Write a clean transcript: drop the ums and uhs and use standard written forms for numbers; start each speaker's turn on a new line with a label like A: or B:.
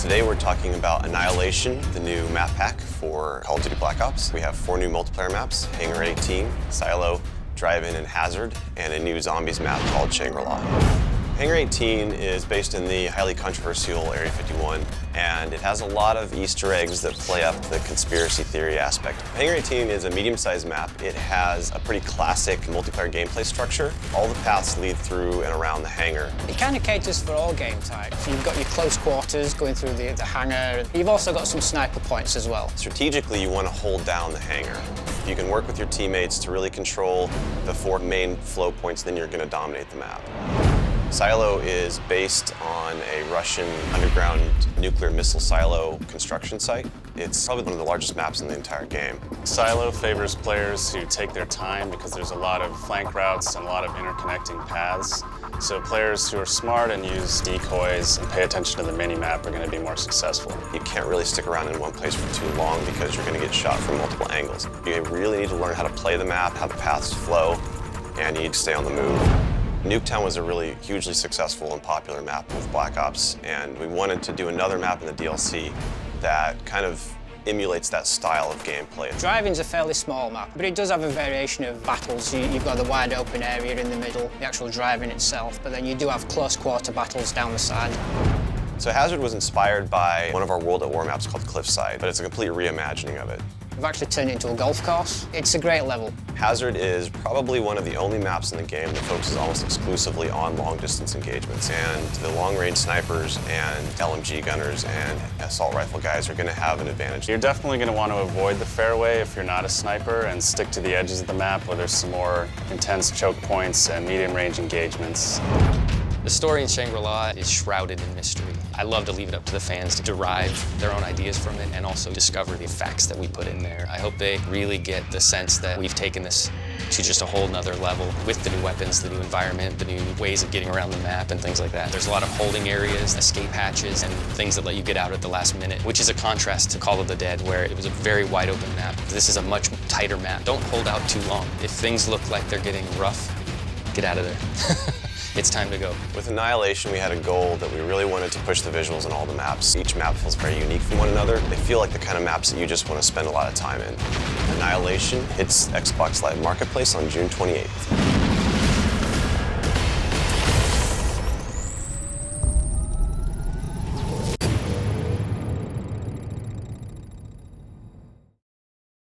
A: Today we're talking about Annihilation, the new map pack for Call of Duty Black Ops. We have 4 new multiplayer maps, Hangar 18, Silo, Drive-In, and Hazard, and a new zombies map called Shangri-La. Hangar 18 is based in the highly controversial Area 51, and it has a lot of Easter eggs that play up the conspiracy theory aspect. Hangar 18 is a medium-sized map. It has a pretty classic multiplayer gameplay structure. All the paths lead through and around the hangar.
B: It kind of caters for all game types. You've got your close quarters going through the hangar. You've also got some sniper points as well.
A: Strategically, you want to hold down the hangar. If you can work with your teammates to really control the 4 main flow points, then you're going to dominate the map. Silo is based on a Russian underground nuclear missile silo construction site. It's probably one of the largest maps in the entire game.
C: Silo favors players who take their time because there's a lot of flank routes and a lot of interconnecting paths. So players who are smart and use decoys and pay attention to the mini-map are going to be more successful.
A: You can't really stick around in one place for too long because you're going to get shot from multiple angles. You really need to learn how to play the map, how the paths flow, and you need to stay on the move. Nuketown was a really hugely successful and popular map with Black Ops, and we wanted to do another map in the DLC that kind of emulates that style of gameplay.
B: Drive-In's a fairly small map, but it does have a variation of battles. You've got the wide open area in the middle, the actual Drive-In itself, but then you do have close quarter battles down the side.
A: So Hazard was inspired by one of our World at War maps called Cliffside, but it's a complete reimagining of it.
B: We've actually turned it into a golf course. It's a great level.
A: Hazard is probably one of the only maps in the game that focuses almost exclusively on long-distance engagements, and the long-range snipers and LMG gunners and assault rifle guys are going to have an advantage.
C: You're definitely going to want to avoid the fairway if you're not a sniper and stick to the edges of the map where there's some more intense choke points and medium-range engagements.
D: The story in Shangri-La is shrouded in mystery. I love to leave it up to the fans to derive their own ideas from it and also discover the facts that we put in there. I hope they really get the sense that we've taken this to just a whole nother level with the new weapons, the new environment, the new ways of getting around the map and things like that. There's a lot of holding areas, escape hatches, and things that let you get out at the last minute, which is a contrast to Call of the Dead, where it was a very wide open map. This is a much tighter map. Don't hold out too long. If things look like they're getting rough, get out of there. It's time to go.
A: With Annihilation, we had a goal that we really wanted to push the visuals in all the maps. Each map feels very unique from one another. They feel like the kind of maps that you just want to spend a lot of time in. Annihilation hits Xbox Live Marketplace on June 28th.